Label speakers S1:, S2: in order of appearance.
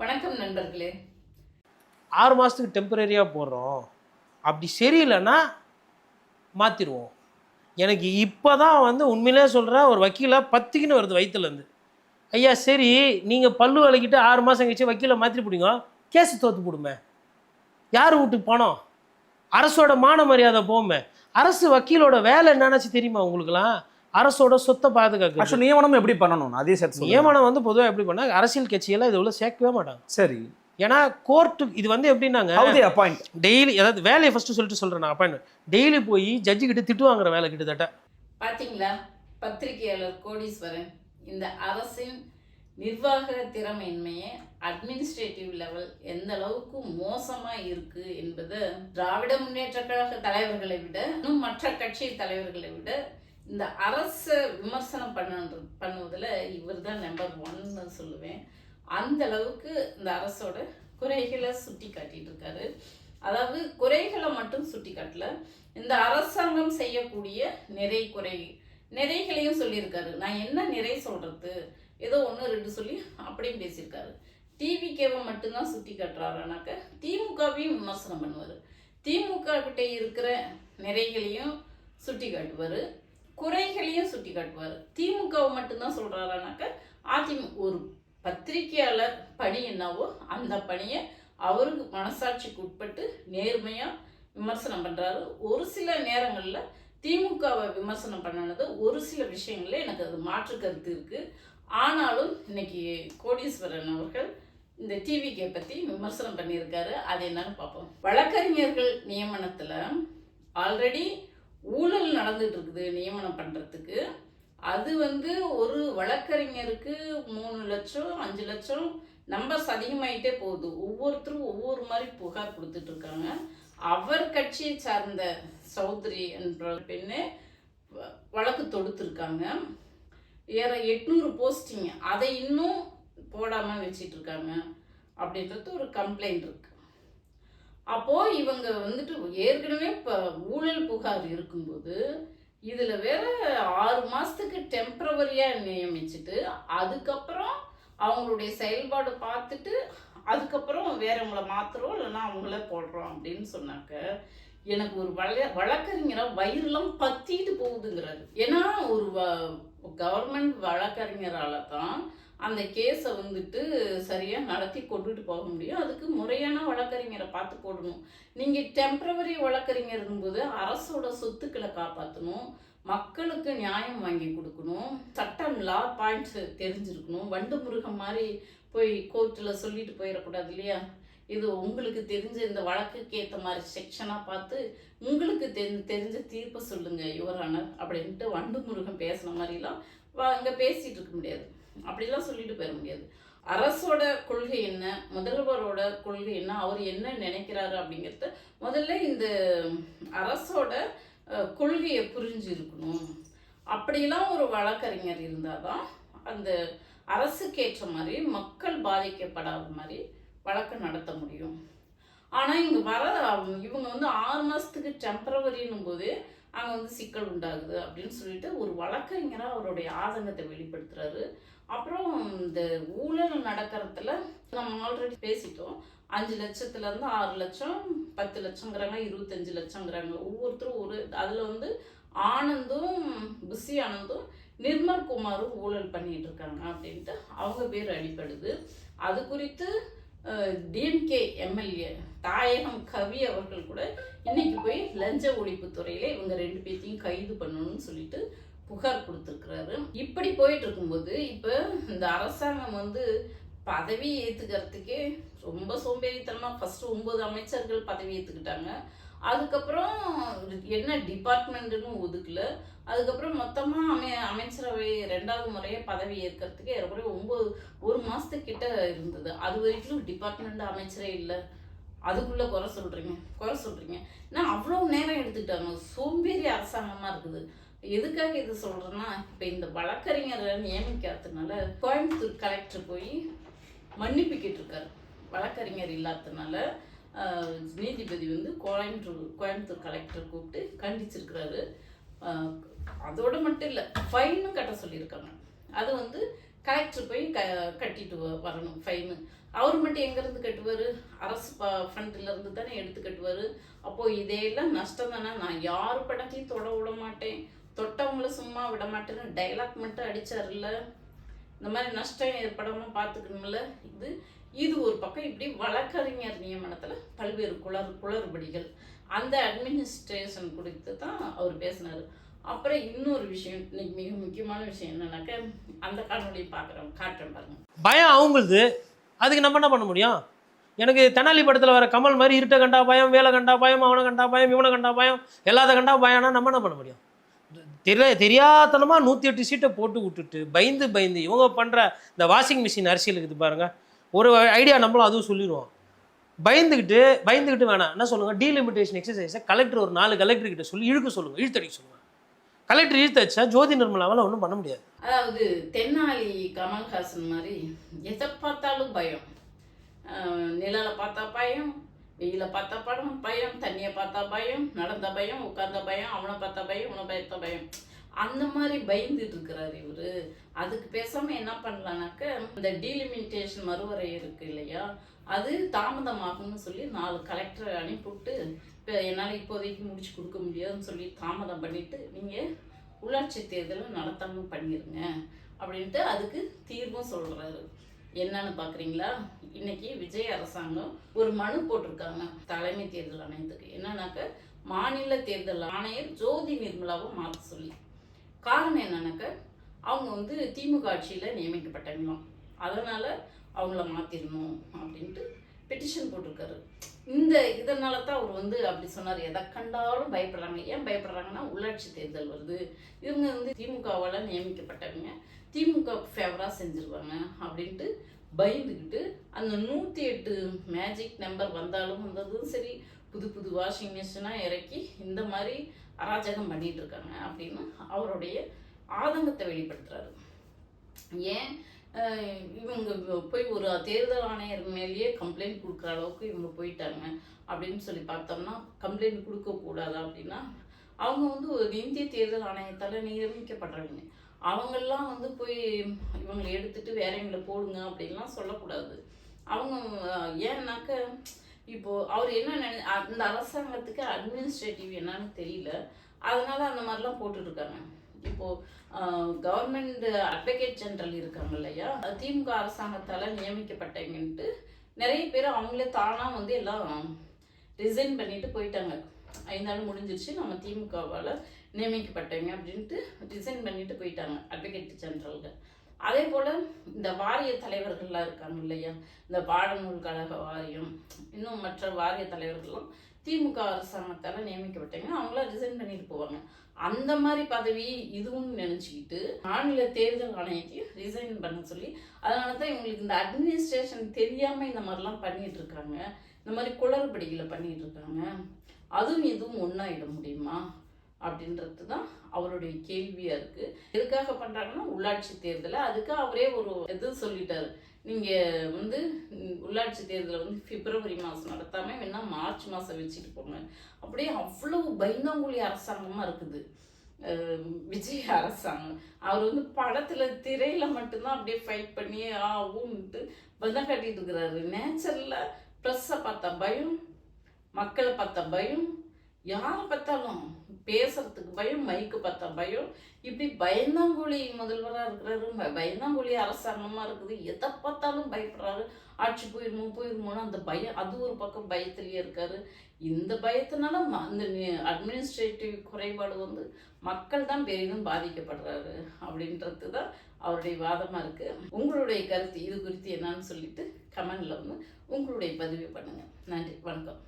S1: வணக்கம் நண்பர்களே.
S2: 6 மாதத்துக்கு டெம்பரரியாக போடுறோம், அப்படி சரியில்லைன்னா மாற்றிடுவோம். எனக்கு இப்போ தான் உண்மையிலே சொல்கிறேன், ஒரு வக்கீலை பத்திக்கின்னு வருது வயிற்றுலேருந்து. ஐயா சரி, நீங்கள் பல்லு விளக்கிட்டு 6 மாதம் கழிச்சு வக்கீலை மாற்றி பிடிங்க, கேஸு தோற்று போடுமே. யார் வீட்டுக்கு பணம்? அரசோட மான மரியாதை போமே. அரசு வக்கீலோட வேலை என்னன்னாச்சு தெரியுமா உங்களுக்குலாம்? அரசோட சொத்தை பாதுகாக்க.
S3: நியமனம் எப்படி பண்ணணும் அதே சேர்த்து
S2: நியமனம் பொதுவாக எப்படி பண்ணால் அரசியல் கட்சியெல்லாம் இது உள்ள சேர்க்கவே மாட்டாங்க.
S3: சரி,
S2: ஏன்னா கோர்ட்டு இது எப்படின்னாங்க, டெய்லி அதாவது வேலையை ஃபஸ்ட்டு சொல்கிறேன் நான் அப்பாயின்மெண்ட் டெய்லி போய் ஜட்ஜு கிட்ட திட்டு வாங்குற வேலை கிட்டத்தட்ட.
S1: பார்த்தீங்களா, பத்திரிகையாளர் கோடீஸ்வரன் இந்த அரசின் நிர்வாக திறமையின்மையை அட்மினிஸ்ட்ரேட்டிவ் லெவல் எந்த அளவுக்கு மோசமாக இருக்குது என்பது திராவிட முன்னேற்ற கழக தலைவர்களை விட இன்னும் மற்ற கட்சி தலைவர்களை விட இந்த அரசை விமர்சனம் பண்ணுவதில் இவர் தான் நம்பர் 1ன்னு சொல்லுவேன். அந்த அளவுக்கு இந்த அரசோட குறைகளை சுட்டி காட்டிட்டு இருக்காரு. அதாவது குறைகளை மட்டும் சுட்டி காட்டல, இந்த அரசாங்கம் செய்யக்கூடிய நிறைகளையும் சொல்லியிருக்காரு. நான் என்ன நிறை சொல்றது, ஏதோ 1 2 சொல்லி அப்படியும் பேசியிருக்காரு. டிவிகேவை மட்டும்தான் சுட்டி காட்டுறாருனாக்க திமுகவையும் விமர்சனம் பண்ணுவார். திமுக கிட்ட இருக்கிற நிறைகளையும் சுட்டி காட்டுவார், குறைகளையும் சுட்டி காட்டுவார். திமுகவை மட்டும்தான் சொல்கிறாரானாக்க அதிமுக ஒரு பத்திரிகையாளர் பணி என்னவோ அந்த பணியை அவருக்கு மனசாட்சிக்கு உட்பட்டு நேர்மையாக விமர்சனம் பண்ணுறாரு. ஒரு சில நேரங்களில் திமுகவை விமர்சனம் பண்ணினது ஒரு சில விஷயங்களில் எனக்கு அது மாற்று கருத்து இருக்குது. ஆனாலும் இன்னைக்கு கோடீஸ்வரன் அவர்கள் இந்த டிவிகே பற்றி விமர்சனம் பண்ணியிருக்காரு. அது என்னன்னு பார்ப்போம். வழக்கறிஞர்கள் நியமனத்தில் ஆல்ரெடி ஊழல் நடந்துட்டு இருக்குது நியமனம் பண்ணுறதுக்கு. அது ஒரு வழக்கறிஞருக்கு 3 லட்சம் 5 லட்சம் நம்பர்ஸ் அதிகமாயிட்டே போகுது. ஒவ்வொருத்தரும் ஒவ்வொரு மாதிரி புகார் கொடுத்துட்டு இருக்காங்க. அவர் கட்சியை சார்ந்த சௌத்ரி என்ற பெண்ணு வழக்கு தொடுத்துருக்காங்க. 800 போஸ்டிங் அதை இன்னும் போடாமல் வச்சிட்டு இருக்காங்க அப்படின்றது ஒரு கம்ப்ளைண்ட் இருக்கு. அப்போது இவங்க ஏற்கனவே இப்போ ஊழல் புகார் இருக்கும்போது இதில் வேற 6 மாதத்துக்கு டெம்பரவரியாக நியமிச்சுட்டு அதுக்கப்புறம் அவங்களுடைய செயல்பாடு பார்த்துட்டு அதுக்கப்புறம் வேறவங்கள மாற்றுறோம் இல்லைன்னா அவங்கள போடுறோம் அப்படின்னு சொன்னாக்க எனக்கு ஒரு வழக்கறிஞராக வயிறுலாம் பத்திட்டு போகுதுங்கிறாரு. ஏன்னா ஒரு கவர்மெண்ட் வழக்கறிஞரால் தான் அந்த கேஸை சரியாக நடத்தி கொண்டுட்டு போக முடியும். அதுக்கு முறையான வழக்கறிஞரை பார்த்து போடணும். நீங்கள் டெம்பரவரி வழக்கறிஞருங்கும்போது அரசோட சொத்துக்களை காப்பாற்றணும், மக்களுக்கு நியாயம் வாங்கி கொடுக்கணும், சட்டம் லா பாயிண்ட்ஸ் தெரிஞ்சிருக்கணும். வண்டு முருகன் மாதிரி போய் கோர்ட்டில் சொல்லிட்டு போயிடக்கூடாது இல்லையா? இது உங்களுக்கு தெரிஞ்ச இந்த வழக்குக்கு ஏற்ற மாதிரி செக்ஷனாக பார்த்து உங்களுக்கு தெரிஞ்ச தீர்ப்பை சொல்லுங்கள் யுவரானர் அப்படின்ட்டு வண்டு முருகன் பேசுன மாதிரிலாம் இங்கே பேசிகிட்டு இருக்க முடியாது. அப்படிலாம் சொல்லிட்டு போயிட முடியாது. அரசோட கொள்கை என்ன, முதல்வரோட கொள்கை என்ன, அவர் என்ன நினைக்கிறாரு அப்படிங்கிறத முதல்ல இந்த அரசோட கொள்கையை புரிஞ்சு இருக்கணும். அப்படிலாம் ஒரு வழக்கறிஞர் இருந்தால் தான் அந்த அரசுக்கேற்ற மாதிரி மக்கள் பாதிக்கப்படாத மாதிரி வழக்கு நடத்த முடியும். ஆனால் இங்கே இவங்க 6 மாதத்துக்கு டெம்பரவரின்னும் போது அங்கே சிக்கல் உண்டாகுது அப்படின்னு சொல்லிட்டு ஒரு வழக்கறிஞராக அவருடைய ஆதங்கத்தை வெளிப்படுத்துறாரு. அப்புறம் இந்த ஊழல் நடக்கிறதுல நம்ம ஆல்ரெடி பேசிட்டோம். 5 லட்சத்துலேருந்து 6 லட்சம் 10 லட்சங்கிறாங்க, 25 லட்சங்கிறாங்க. ஒவ்வொருத்தரும் அதில் ஆனந்தும் புஷி ஆனந்தும் நிர்மல் குமாரும் ஊழல் பண்ணிட்டு இருக்காங்க அப்படின்ட்டு அவங்க பேர் அடிப்படுது. அது குறித்து டிஎம்கே எம்எல்ஏ தாயகம் கவி அவர்கள் கூட இன்னைக்கு போய் லஞ்ச ஒழிப்பு துறையில இவங்க 2 பேர்த்தையும் கைது பண்ணணும்னு சொல்லிட்டு புகார் கொடுத்துருக்குறாரு. இப்படி போயிட்டு இருக்கும்போது இப்போ இந்த அரசாங்கம் பதவி ஏற்றுக்கிறதுக்கே ரொம்ப சோம்பேறித்தனமாக ஃபஸ்ட்டு 9 அமைச்சர்கள் பதவி ஏற்றுக்கிட்டாங்க. அதுக்கப்புறம் என்ன டிபார்ட்மெண்ட்டுன்னு ஒதுக்கல. அதுக்கப்புறம் மொத்தமாக அமைச்சரவை 2வது முறையாக பதவி ஏற்கிறதுக்கு ஏறக்குறைய 1 மாதத்துக்கிட்ட இருந்தது. அது வரைக்கும் டிபார்ட்மெண்ட் அமைச்சரே இல்லை. அதுக்குள்ளே குறை சொல்கிறீங்க. நான் அவ்வளோ நேரம் எடுத்துக்கிட்டாங்க. சோம்பேறி அரசாங்கமாக இருக்குது. எதுக்காக இது சொல்கிறேன்னா, இப்போ இந்த வழக்கறிஞரை நியமிக்கிறதுனால கோயம்புத்தூர் கலெக்டர் போய் மன்னிப்பு கேட்டிருக்காரு. வழக்கறிஞர் இல்லாததுனால நீதிபதி கோயம்புத்தூர் கலெக்டர் கூப்பிட்டு கண்டிச்சிருக்கிறாரு. அதோடு மட்டும் இல்லை, ஃபைனும் கட்ட சொல்லியிருக்காங்க. அது கலெக்டர் போய் கட்டிட்டு வரணும் ஃபைனு. அவர் மட்டும் எங்கேருந்து கட்டுவார்? அரசு ஃபண்டில் இருந்து தானே எடுத்து கட்டுவார். அப்போது இதையெல்லாம் நஷ்டம் தானே. நான் யார் படத்தையும் தொட விட மாட்டேன், தொட்டவங்கள சும்மா விட மாட்டேன்னு டைலாக் மட்டும் அடித்தார்ல. இந்த மாதிரி நஷ்டம் ஏற்படாமல் பார்த்துக்கணும்ல. இது ஒரு பக்கம். இப்படி வழக்கறிஞர் நியமனத்தில் பல்வேறு குளறுபடிகள் அந்த அட்மினிஸ்ட்ரேஷன் குறித்து தான் அவர் பேசினார். அப்புறம் இன்னொரு விஷயம், இன்னைக்கு மிக முக்கியமான விஷயம் என்னன்னாக்க, அந்த காணொலியை காட்டுறேன் பாருங்க.
S2: பயம் அவங்களுது, அதுக்கு நம்ம என்ன பண்ண முடியும்? எனக்கு தெனாலி படத்தில் வர கமல் மாதிரி இருட்ட கண்டா பயம், வேலை கண்டா பயம், அவனை கண்டா பயம், இவனை கண்டா பயம், எல்லாத்த கண்டா பயம்னா நம்ம என்ன பண்ண முடியும்? தெரியாதனமாக 108 சீட்டை போட்டு விட்டுட்டு பயந்து இவங்க பண்ணுற இந்த வாஷிங் மிஷின் அரசியல் இருக்குது பாருங்கள். ஒரு ஐடியா நம்மளும் அதுவும் சொல்லிடுவோம். பயந்துக்கிட்டு வேணாம், என்ன சொல்லுங்கள், டீலிமிட்டேஷன் எக்ஸசைஸை கலெக்டர் ஒரு 4 கலெக்டர்கிட்ட சொல்லி இழுத்தடிக்க சொல்லுங்கள். கலெக்டர் இழுத்தடிச்சா ஜோதி நிர்மலாவால் ஒன்றும் பண்ண முடியாது.
S1: அதாவது தென்னாலி கமல்ஹாசன் மாதிரி எதை பார்த்தாலும் பயம். நிழலை பார்த்தா பயம், வெயிலை பார்த்தா பயம், தண்ணியை பார்த்தா பயம், நடந்த பயம், உட்கார்ந்த பயம், அவனை பார்த்தா பயம், இவனை பார்த்தா பயம். அந்த மாதிரி பயந்துட்டு இருக்கிறார் இவர். அதுக்கு பேசாமல் என்ன பண்ணலான்னாக்க, இந்த டீலிமிட்டேஷன் மறுவரை இருக்கு இல்லையா, அது தாமதமாகும்னு சொல்லி 4 கலெக்டரை அனுப்பிவிட்டு, இப்போ என்னால் இப்போதைக்கு முடிச்சு கொடுக்க முடியாதுன்னு சொல்லி தாமதம் பண்ணிவிட்டு, நீங்கள் உள்ளாட்சி தேர்தலை நடத்தாமல் பண்ணிடுங்க அப்படின்ட்டு அதுக்கு தீர்வும் சொல்கிறாரு. என்னன்னு பார்க்குறீங்களா? இன்னைக்கு விஜய் அரசாங்கம் ஒரு மனு போட்டிருக்காங்க தலைமை தேர்தல் ஆணையத்துக்கு. என்னன்னாக்க, மாநில தேர்தல் ஆணையர் ஜோதி நிர்மலாவை மாற்ற சொல்லி. காரணம் என்னன்னாக்க, அவங்க திமுக ஆட்சியில் நியமிக்கப்பட்டாங்களாம், அதனால் அவங்கள மாற்றிடணும் அப்படின்ட்டு பெட்டிஷன் போட்டிருக்காரு. இதனால தான் அவர் அப்படி சொன்னார். எதை கண்டாலும் பயப்படுறாங்க. ஏன் பயப்படுறாங்கன்னா, உள்ளாட்சி தேர்தல் வருது, இவங்க திமுகவால் நியமிக்கப்பட்டவங்க, திமுக ஃபேவராக செஞ்சுருவாங்க அப்படின்ட்டு பயந்துக்கிட்டு அந்த 108 மேஜிக் நம்பர் வந்ததும் சரி, புது வாஷிங் மிஷினாக இறக்கி இந்த மாதிரி அராஜகம் பண்ணிட்டு இருக்காங்க அப்படின்னு அவருடைய ஆதங்கத்தை வெளிப்படுத்துறாரு. ஏன் இவங்க போய் ஒரு தேர்தல் ஆணையர் மேலேயே கம்ப்ளைண்ட் கொடுக்குற அளவுக்கு இவங்க போயிட்டாங்க அப்படின்னு சொல்லி பார்த்தோம்னா, கம்ப்ளைண்ட் கொடுக்கக்கூடாது அப்படின்னா, அவங்க ஒரு இந்திய தேர்தல் ஆணையத்தால் நியமிக்கப்படுறவங்க. அவங்கெல்லாம் போய் இவங்களை எடுத்துட்டு வேற எங்களை போடுங்க அப்படின்லாம் சொல்லக்கூடாது. அவங்க ஏன்னாக்க, இப்போது அவர் என்ன அந்த அரசாங்கத்துக்கு அட்மினிஸ்ட்ரேட்டிவ் என்னன்னு தெரியல, அதனால அந்த மாதிரிலாம் போட்டுட்ருக்காங்க. இப்போது கவர்மெண்ட் அட்வொகேட் ஜெனரல் இருக்காங்க இல்லையா, திமுக அரசாங்கத்தால் நியமிக்கப்பட்டவங்கன்ட்டு நிறைய பேர் அவங்களே தானாக எல்லாம் ரிசைன் பண்ணிட்டு போயிட்டாங்க. 5 நாள் முடிஞ்சிருச்சு, நம்ம திமுகவால் நியமிக்கப்பட்டவங்க அப்படின்ட்டு ரிசைன் பண்ணிட்டு போயிட்டாங்க அட்வொகேட் ஜெனரலுக்கு. அதே போல் இந்த வாரிய தலைவர்கள்லாம் இருக்காங்க இல்லையா, இந்த பாடநூல் கழக வாரியம், இன்னும் மற்ற வாரிய தலைவர்கள்லாம் திமுக அரசாங்கத்தால் நியமிக்கப்பட்டவங்க, அவங்களாம் ரிசைன் பண்ணிட்டு போவாங்க. அந்த மாதிரி பதவி இதுவும் நினச்சிக்கிட்டு மாநில தேர்தல் ஆணையத்தையும் ரிசைன் பண்ண சொல்லி, அதனால தான் இவங்களுக்கு இந்த அட்மினிஸ்ட்ரேஷன் தெரியாமல் இந்த மாதிரிலாம் பண்ணிகிட்டு இருக்காங்க. இந்த மாதிரி குளறுபடிகளை பண்ணிகிட்டு இருக்காங்க. அதுவும் இதுவும் ஒன்றாயிட முடியுமா அப்படின்றது தான் அவருடைய கேள்வியாக இருக்குது. எதுக்காக பண்ணுறாங்கன்னா, உள்ளாட்சி தேர்தலை அதுக்கு அவரே ஒரு சொல்லிட்டாரு. நீங்கள் உள்ளாட்சி தேர்தலை பிப்ரவரி மாதம் நடத்தாமல் வேணா மார்ச் மாதம் வச்சுட்டு போங்க. அப்படியே அவ்வளவு பயந்தாங்குழி அரசாங்கமாக இருக்குது விஜய் அரசாங்கம். அவர் படத்தில் திரையில் மட்டும்தான் அப்படியே ஃபைட் பண்ணி ஊன்ட்டு பந்தம் கட்டிட்டு இருக்கிறாரு. நேச்சுரலில் ப்ரெஸ்ஸை பார்த்தா பயம், மக்களை பார்த்தா பயம், யாரை பார்த்தாலும் பேசுறதுக்கு பயம், மைக்கு பார்த்தா பயம். இப்படி பயந்தாங்குழி முதல்வராக இருக்கிறாரு, பயந்தாங்குழி அரசாங்கமாக இருக்குது. எதை பார்த்தாலும் பயப்படுறாரு. ஆட்சி போயிருமோன்னு அந்த பயம், அது ஒரு பக்கம் பயத்திலேயே இருக்காரு. இந்த பயத்தினால அந்த அட்மினிஸ்ட்ரேட்டிவ் குறைபாடு மக்கள் தான் பெரிதும் பாதிக்கப்படுறாரு அப்படின்றது தான் அவருடைய வாதமாக இருக்குது. உங்களுடைய கருத்து இது குறித்து என்னன்னு சொல்லிட்டு கமெண்டில் உங்களுடைய பதிவு பண்ணுங்கள். நன்றி, வணக்கம்.